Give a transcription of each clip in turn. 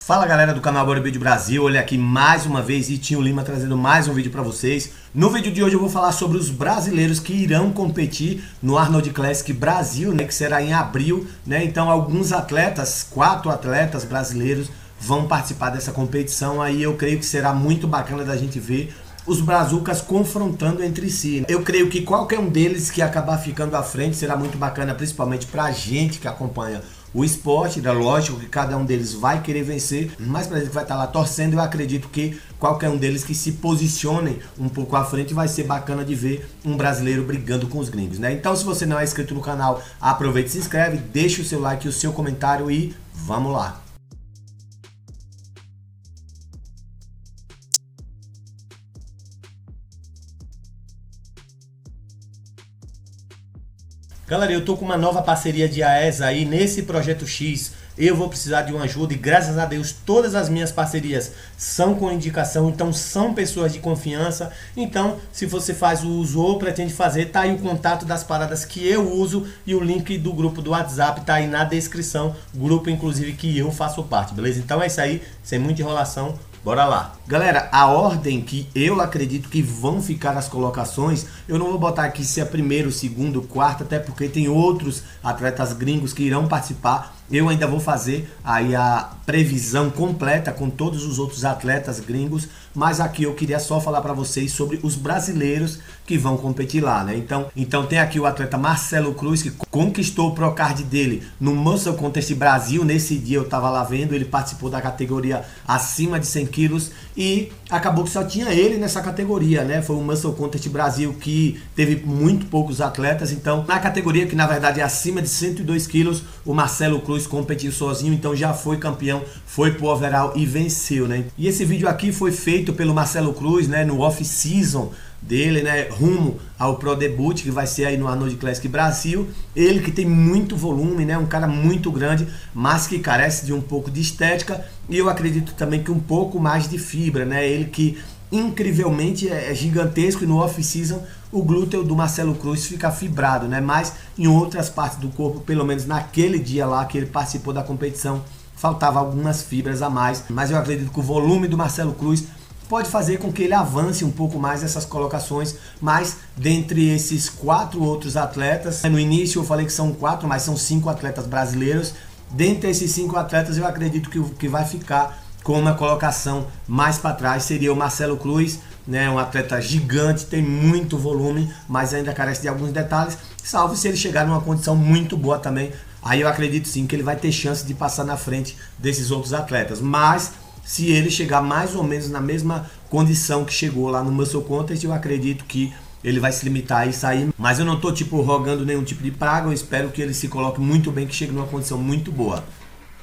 Fala galera do canal Bodybuilding Brasil, olha aqui mais uma vez Itinho Lima trazendo mais um vídeo para vocês. No vídeo de hoje eu vou falar sobre os brasileiros que irão competir no Arnold Classic Brasil, né, que será em abril, né? Então alguns atletas, 4 atletas brasileiros vão participar dessa competição. Aí eu creio que será muito bacana da gente ver os brazucas confrontando entre si. Eu creio que qualquer um deles que acabar ficando à frente será muito bacana, principalmente pra gente que acompanha o esporte. É lógico que cada um deles vai querer vencer, mas pra gente que vai estar lá torcendo, eu acredito que qualquer um deles que se posicionem um pouco à frente vai ser bacana de ver um brasileiro brigando com os gringos, né? Então se você não é inscrito no canal, aproveita e se inscreve, deixa o seu like e o seu comentário e vamos lá! Galera, eu tô com uma nova parceria de AES aí nesse Projeto X. Eu vou precisar de uma ajuda e graças a Deus todas as minhas parcerias são com indicação, então são pessoas de confiança. Então se você faz o uso ou pretende fazer, tá aí o contato das paradas que eu uso e o link do grupo do WhatsApp tá aí na descrição, grupo inclusive que eu faço parte, beleza? Então é isso aí, sem muita enrolação. Bora lá. Galera, a ordem que eu acredito que vão ficar as colocações, eu não vou botar aqui se é primeiro, segundo, quarto, até porque tem outros atletas gringos que irão participar. Eu ainda vou fazer aí a previsão completa com todos os outros atletas gringos, mas aqui eu queria só falar para vocês sobre os brasileiros que vão competir lá, né? Então tem aqui o atleta Marcelo Cruz, que conquistou o Procard dele no Muscle Contest Brasil. Nesse dia eu tava lá vendo, ele participou da categoria acima de 100 quilos e acabou que só tinha ele nessa categoria, né? Foi o Muscle Contest Brasil que teve muito poucos atletas, então na categoria que na verdade é acima de 102 quilos, o Marcelo Cruz competiu sozinho, então já foi campeão, foi pro overall e venceu, né? E esse vídeo aqui foi feito pelo Marcelo Cruz, né, no off-season dele, né, rumo ao Pro Debut, que vai ser aí no Arnold Classic Brasil. Ele que tem muito volume, né, um cara muito grande, mas que carece de um pouco de estética e eu acredito também que um pouco mais de fibra, né? Ele que incrivelmente é gigantesco e no off-season o glúteo do Marcelo Cruz fica fibrado, né? Mas em outras partes do corpo, pelo menos naquele dia lá que ele participou da competição, faltava algumas fibras a mais. Mas eu acredito que o volume do Marcelo Cruz pode fazer com que ele avance um pouco mais essas colocações. Mas dentre esses 4 outros atletas, no início eu falei que são 4, mas são 5 atletas brasileiros. Dentre esses 5 atletas eu acredito que o que vai ficar com uma colocação mais para trás seria o Marcelo Cruz, né? Um atleta gigante, tem muito volume, mas ainda carece de alguns detalhes, salvo se ele chegar numa condição muito boa também. Aí eu acredito sim que ele vai ter chance de passar na frente desses outros atletas, mas se ele chegar mais ou menos na mesma condição que chegou lá no Muscle Contest, eu acredito que ele vai se limitar a sair, mas eu não tô rogando nenhum tipo de praga, eu espero que ele se coloque muito bem, que chegue numa condição muito boa.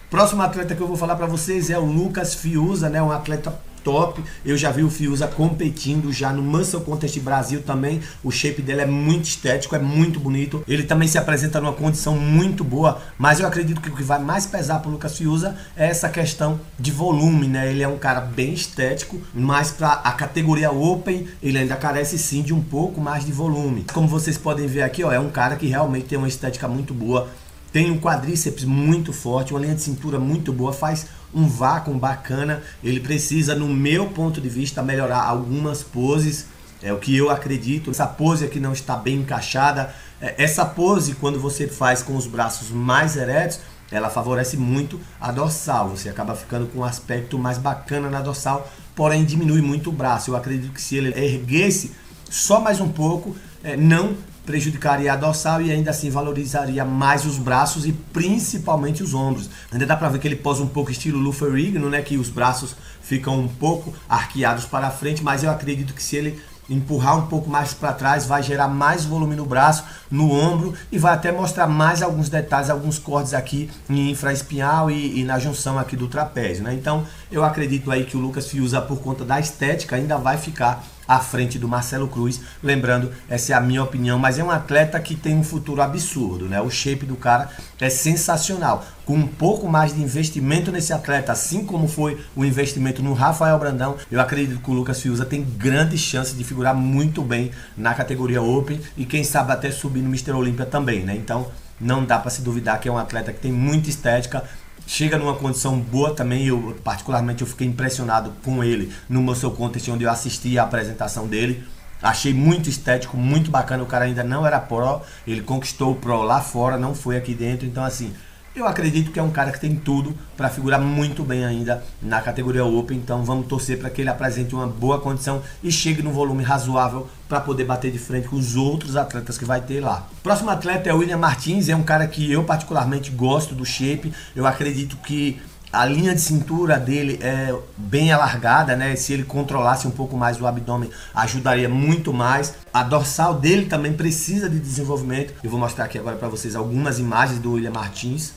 Próximo atleta que eu vou falar para vocês é o Lucas Fiuza, né? Um atleta top. Eu já vi o Fiuza competindo já no Muscle Contest Brasil também. O shape dele é muito estético, é muito bonito. Ele também se apresenta numa condição muito boa, mas eu acredito que o que vai mais pesar para o Lucas Fiuza é essa questão de volume, né? Ele é um cara bem estético, mas para a categoria Open ele ainda carece sim de um pouco mais de volume. Como vocês podem ver aqui, ó, é um cara que realmente tem uma estética muito boa. Tem um quadríceps muito forte, uma linha de cintura muito boa, faz um vácuo bacana. Ele precisa, no meu ponto de vista, melhorar algumas poses. É o que eu acredito. Essa pose aqui não está bem encaixada. Essa pose, quando você faz com os braços mais eretos, ela favorece muito a dorsal. Você acaba ficando com um aspecto mais bacana na dorsal, porém diminui muito o braço. Eu acredito que se ele erguesse só mais um pouco, não prejudicaria a dorsal e ainda assim valorizaria mais os braços e principalmente os ombros. Ainda dá pra ver que ele posa um pouco estilo Lou Ferrigno, né, que os braços ficam um pouco arqueados para frente, mas eu acredito que se ele empurrar um pouco mais para trás vai gerar mais volume no braço, no ombro e vai até mostrar mais alguns detalhes, alguns cortes aqui em infraespinhal e na junção aqui do trapézio, né? Então eu acredito aí que o Lucas Fiuza, por conta da estética, ainda vai ficar à frente do Marcelo Cruz. Lembrando, essa é a minha opinião, mas é um atleta que tem um futuro absurdo, né? O shape do cara é sensacional. Com um pouco mais de investimento nesse atleta, assim como foi o investimento no Rafael Brandão, eu acredito que o Lucas Fiuza tem grandes chances de figurar muito bem na categoria Open e quem sabe até subir no Mr. Olímpia também, né? Então não dá para se duvidar que é um atleta que tem muita estética, chega numa condição boa também. Eu particularmente eu fiquei impressionado com ele no Muscle Contest, onde eu assisti a apresentação dele. Achei muito estético, muito bacana. O cara ainda não era pro, ele conquistou o pro lá fora, não foi aqui dentro. Então assim, eu acredito que é um cara que tem tudo para figurar muito bem ainda na categoria Open. Então vamos torcer para que ele apresente uma boa condição e chegue num volume razoável para poder bater de frente com os outros atletas que vai ter lá. Próximo atleta é o William Martins, é um cara que eu particularmente gosto do shape. Eu acredito que a linha de cintura dele é bem alargada, né? Se ele controlasse um pouco mais o abdômen, ajudaria muito mais. A dorsal dele também precisa de desenvolvimento. Eu vou mostrar aqui agora para vocês algumas imagens do William Martins.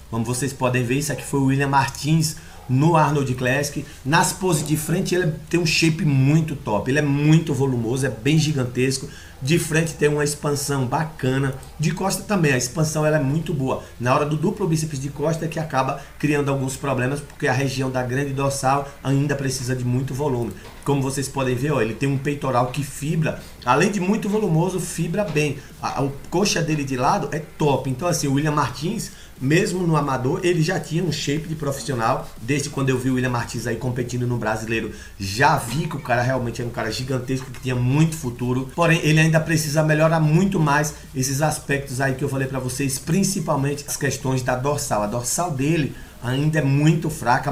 Como vocês podem ver, isso aqui foi o William Martins no Arnold Classic. Nas poses de frente ele tem um shape muito top, ele é muito volumoso, é bem gigantesco. De frente tem uma expansão bacana, de costa também, a expansão ela é muito boa. Na hora do duplo bíceps de costa é que acaba criando alguns problemas, porque a região da grande dorsal ainda precisa de muito volume. Como vocês podem ver, ó, ele tem um peitoral que fibra, além de muito volumoso, fibra bem. A coxa dele de lado é top. Então assim, o William Martins, mesmo no amador, ele já tinha um shape de profissional. Desde quando eu vi o William Martins aí competindo no brasileiro, já vi que o cara realmente era um cara gigantesco, que tinha muito futuro. Porém, ele ainda precisa melhorar muito mais esses aspectos aí que eu falei para vocês, principalmente as questões da dorsal. A dorsal dele ainda é muito fraca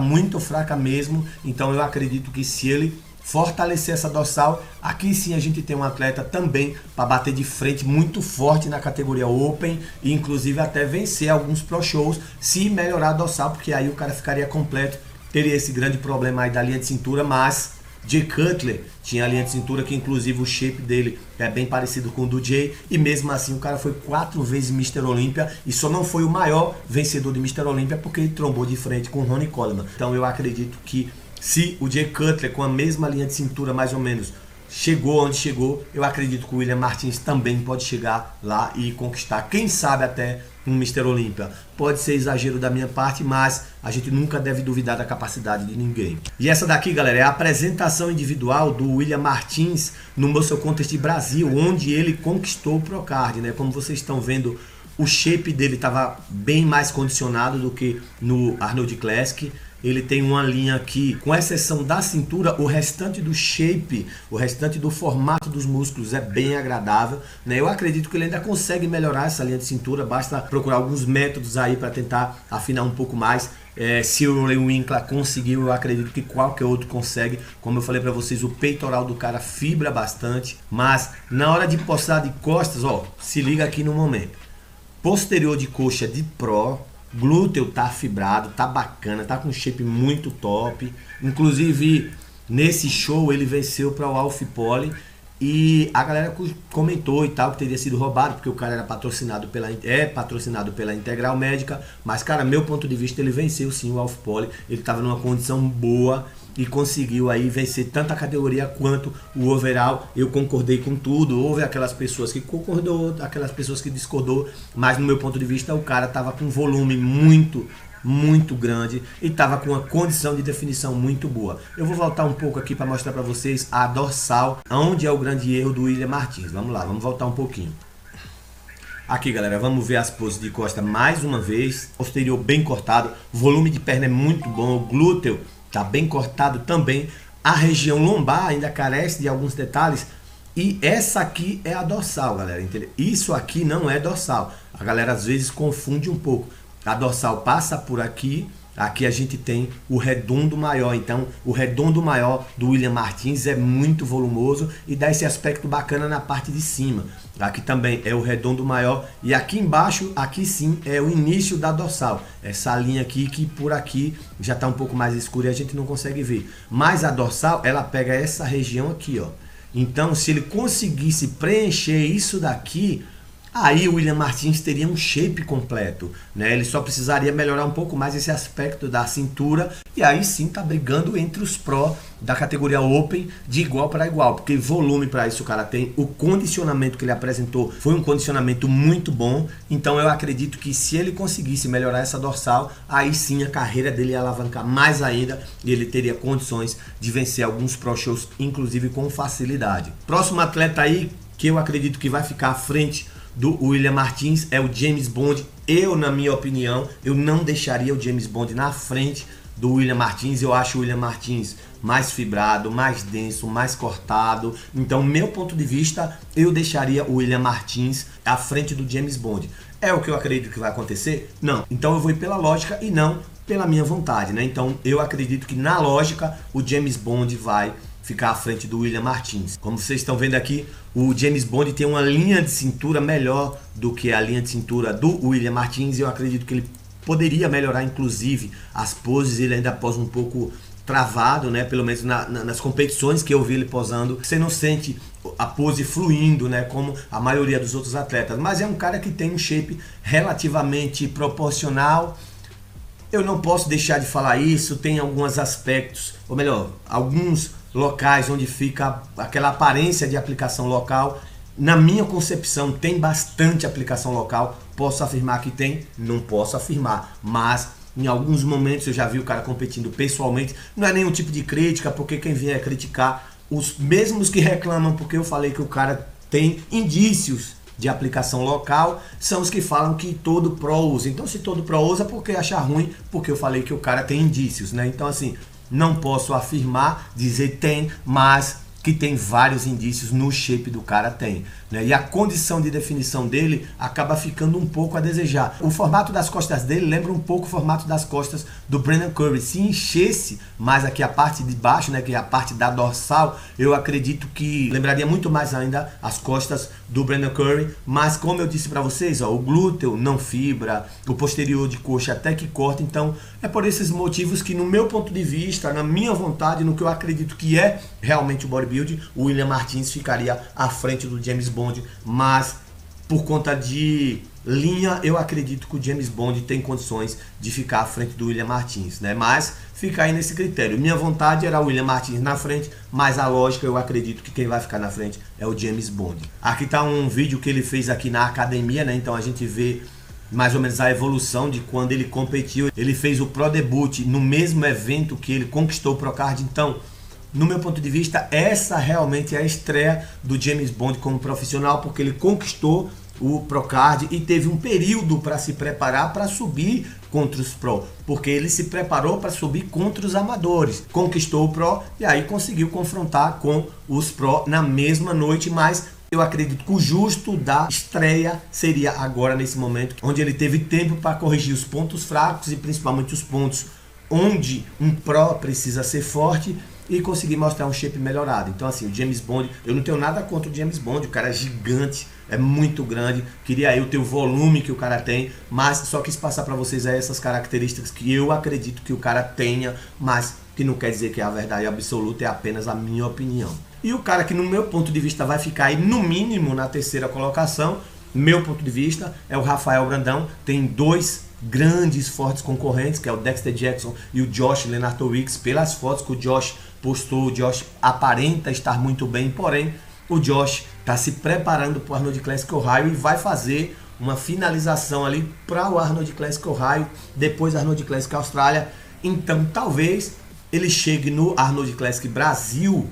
mesmo. Então eu acredito que se ele fortalecer essa dorsal, aqui sim a gente tem um atleta também para bater de frente muito forte na categoria Open e inclusive até vencer alguns Pro Shows se melhorar a dorsal, porque aí o cara ficaria completo. Teria esse grande problema aí da linha de cintura, mas Jay Cutler tinha a linha de cintura que inclusive o shape dele é bem parecido com o do Jay, e mesmo assim o cara foi 4 vezes Mr. Olympia e só não foi o maior vencedor de Mr. Olympia porque ele trombou de frente com o Ronnie Coleman. Então eu acredito que se o Jay Cutler com a mesma linha de cintura mais ou menos chegou onde chegou, eu acredito que o William Martins também pode chegar lá e conquistar, quem sabe até um Mr. Olympia. Pode ser exagero da minha parte, mas a gente nunca deve duvidar da capacidade de ninguém. E essa daqui, galera, é a apresentação individual do William Martins no Muscle Contest Brasil, onde ele conquistou o Procard, né? Como vocês estão vendo, o shape dele estava bem mais condicionado do que no Arnold Classic. Ele tem uma linha aqui, com exceção da cintura, o restante do shape, o restante do formato dos músculos é bem agradável, né? Eu acredito que ele ainda consegue melhorar essa linha de cintura, basta procurar alguns métodos aí para tentar afinar um pouco mais. Se o Ray Winkler conseguiu, eu acredito que qualquer outro consegue. Como eu falei para vocês, o peitoral do cara fibra bastante, mas na hora de postar de costas, ó, se liga aqui no momento. Posterior de coxa de Pro, glúteo tá fibrado, tá bacana, tá com um shape muito top. Inclusive, nesse show ele venceu para o Alf Poly e a galera comentou e tal que teria sido roubado, porque o cara era patrocinado pela Integral Médica. Mas, cara, meu ponto de vista, ele venceu sim o Alf Poly. Ele tava numa condição boa e conseguiu aí vencer tanto a categoria quanto o overall. Eu concordei com tudo. Houve aquelas pessoas que concordou, aquelas pessoas que discordou, mas no meu ponto de vista o cara tava com um volume muito grande e tava com uma condição de definição muito boa. Eu vou voltar um pouco aqui para mostrar para vocês a dorsal, onde é o grande erro do William Martins. Vamos lá, vamos voltar um pouquinho. Aqui, galera, vamos ver as poses de costa mais uma vez. Posterior bem cortado, volume de perna é muito bom, o glúteo tá bem cortado também. A região lombar ainda carece de alguns detalhes. E essa aqui é a dorsal, galera, entendeu? Isso aqui não é dorsal. A galera às vezes confunde um pouco. A dorsal passa por aqui. Aqui a gente tem o redondo maior. Então o redondo maior do William Martins é muito volumoso e dá esse aspecto bacana na parte de cima. Aqui também é o redondo maior e aqui embaixo, aqui sim é o início da dorsal. Essa linha aqui que por aqui já está um pouco mais escura e a gente não consegue ver. Mas a dorsal, ela pega essa região aqui, ó. Então se ele conseguisse preencher isso daqui, aí o William Martins teria um shape completo, né? Ele só precisaria melhorar um pouco mais esse aspecto da cintura e aí sim tá brigando entre os Pro da categoria Open de igual para igual, porque volume para isso o cara tem. O condicionamento que ele apresentou foi um condicionamento muito bom, então eu acredito que se ele conseguisse melhorar essa dorsal, aí sim a carreira dele ia alavancar mais ainda e ele teria condições de vencer alguns Pro Shows, inclusive com facilidade. Próximo atleta aí que eu acredito que vai ficar à frente do William Martins é o James Bond. Eu, na minha opinião, eu não deixaria o James Bond na frente do William Martins. Eu acho o William Martins mais fibrado, mais denso, mais cortado. Então, meu ponto de vista, eu deixaria o William Martins à frente do James Bond. É o que eu acredito que vai acontecer? Não. Então eu vou ir pela lógica e não pela minha vontade, né? Então eu acredito que na lógica o James Bond vai ficar à frente do William Martins. Como vocês estão vendo aqui, o James Bond tem uma linha de cintura melhor do que a linha de cintura do William Martins. E eu acredito que ele poderia melhorar, inclusive, as poses. Ele ainda posa um pouco travado, né? Pelo menos nas competições que eu vi ele posando, você não sente a pose fluindo, né? Como a maioria dos outros atletas. Mas é um cara que tem um shape relativamente proporcional. Eu não posso deixar de falar isso. Tem alguns aspectos, ou melhor, alguns locais onde fica aquela aparência de aplicação local. Na minha concepção, tem bastante aplicação local. Posso afirmar que tem? Não posso afirmar, mas em alguns momentos eu já vi o cara competindo pessoalmente. Não é nenhum tipo de crítica, porque quem vier criticar, os mesmos que reclamam porque eu falei que o cara tem indícios de aplicação local, são os que falam que todo pro usa. Então, se todo pro usa, por que achar ruim? Porque eu falei que o cara tem indícios, né? Então, assim, não posso afirmar, dizer tem, mas que tem vários indícios no shape do cara tem, né? E a condição de definição dele acaba ficando um pouco a desejar. O formato das costas dele lembra um pouco o formato das costas do Brandon Curry. Se enchesse mais aqui a parte de baixo, né, que é a parte da dorsal, eu acredito que lembraria muito mais ainda as costas do Brandon Curry. Mas como eu disse para vocês, ó, o glúteo não fibra, o posterior de coxa até que corta. Então é por esses motivos que, no meu ponto de vista, na minha vontade, no que eu acredito que é realmente o bodybuilding, o William Martins ficaria à frente do James Bond. Mas por conta de linha, eu acredito que o James Bond tem condições de ficar à frente do William Martins, né? Mas fica aí nesse critério. Minha vontade era o William Martins na frente, mas a lógica, eu acredito que quem vai ficar na frente é o James Bond. Aqui tá um vídeo que ele fez aqui na academia, né? Então a gente vê mais ou menos a evolução de quando ele competiu. Ele fez o Pro Debut no mesmo evento que ele conquistou o Procard. Então, no meu ponto de vista, essa realmente é a estreia do James Bond como profissional, porque ele conquistou o Procard e teve um período para se preparar para subir contra os Pro, porque ele se preparou para subir contra os amadores, conquistou o Pro e aí conseguiu confrontar com os Pro na mesma noite. Mas eu acredito que o justo da estreia seria agora, nesse momento, onde ele teve tempo para corrigir os pontos fracos e principalmente os pontos onde um Pro precisa ser forte e conseguir mostrar um shape melhorado. Então, assim, o James Bond, eu não tenho nada contra o James Bond, o cara é gigante, é muito grande, queria eu ter o volume que o cara tem, mas só quis passar para vocês essas características que eu acredito que o cara tenha, mas que não quer dizer que é a verdade absoluta, é apenas a minha opinião. E o cara que, no meu ponto de vista, vai ficar aí no mínimo na terceira colocação, meu ponto de vista, é o Rafael Brandão. Tem dois grandes, fortes concorrentes, que é o Dexter Jackson e o Josh Lenartowicz. Pelas fotos que o Josh postou, o Josh aparenta estar muito bem, porém o Josh está se preparando para o Arnold Classic Ohio e vai fazer uma finalização ali para o Arnold Classic Ohio, depois Arnold Classic Austrália. Então talvez ele chegue no Arnold Classic Brasil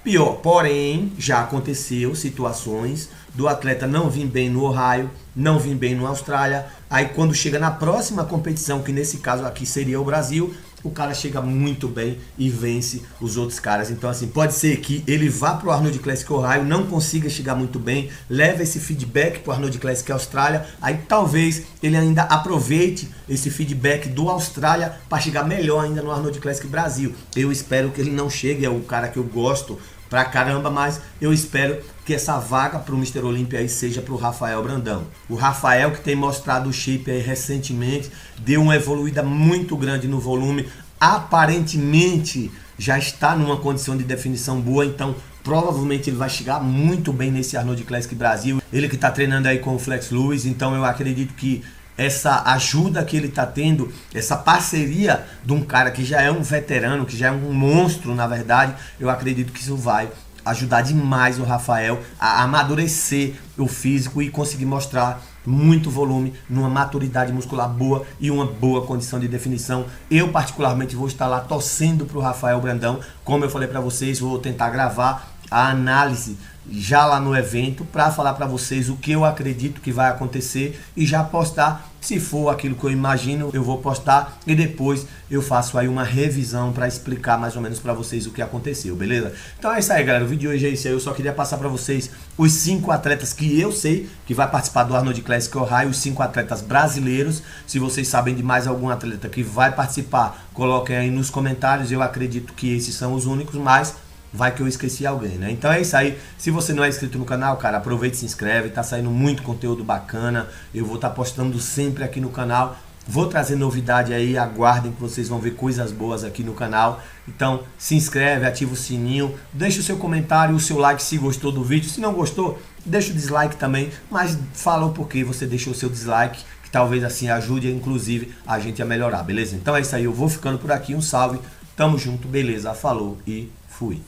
pior, porém já aconteceu situações do atleta não vir bem no Ohio, não vir bem no Austrália, aí quando chega na próxima competição, que nesse caso aqui seria o Brasil, o cara chega muito bem e vence os outros caras. Então, assim, pode ser que ele vá para o Arnold Classic Ohio, não consiga chegar muito bem, leve esse feedback para o Arnold Classic Austrália, aí talvez ele ainda aproveite esse feedback do Austrália para chegar melhor ainda no Arnold Classic Brasil. Eu espero que ele não chegue, é o cara que eu gosto pra caramba, mas eu espero que essa vaga pro Mr. Olympia aí seja pro Rafael Brandão. O Rafael, que tem mostrado o shape aí recentemente, deu uma evoluída muito grande no volume, aparentemente já está numa condição de definição boa, então provavelmente ele vai chegar muito bem nesse Arnold Classic Brasil. Ele que está treinando aí com o Flex Lewis, então eu acredito que essa ajuda que ele está tendo, essa parceria de um cara que já é um veterano, que já é um monstro na verdade, eu acredito que isso vai ajudar demais o Rafael a amadurecer o físico e conseguir mostrar muito volume, numa maturidade muscular boa e uma boa condição de definição. Eu particularmente vou estar lá torcendo para o Rafael Brandão, como eu falei para vocês, vou tentar gravar a análise já lá no evento para falar para vocês o que eu acredito que vai acontecer e já postar. Se for aquilo que eu imagino, eu vou postar e depois eu faço aí uma revisão para explicar mais ou menos para vocês o que aconteceu, beleza? Então é isso aí, galera. O vídeo de hoje é isso aí. Eu só queria passar para vocês os 5 atletas que eu sei que vai participar do Arnold Classic Ohio, os 5 atletas brasileiros. Se vocês sabem de mais algum atleta que vai participar, coloquem aí nos comentários. Eu acredito que esses são os únicos, mas vai que eu esqueci alguém, né? Então é isso aí. Se você não é inscrito no canal, cara, aproveita e se inscreve. Tá saindo muito conteúdo bacana. Eu vou estar postando sempre aqui no canal. Vou trazer novidade aí. Aguardem que vocês vão ver coisas boas aqui no canal. Então se inscreve, ativa o sininho. Deixa o seu comentário, o seu like se gostou do vídeo. Se não gostou, deixa o dislike também. Mas fala o porquê você deixou o seu dislike. Que talvez assim ajude, inclusive, a gente a melhorar, beleza? Então é isso aí. Eu vou ficando por aqui. Um salve. Tamo junto. Beleza. Falou e fui.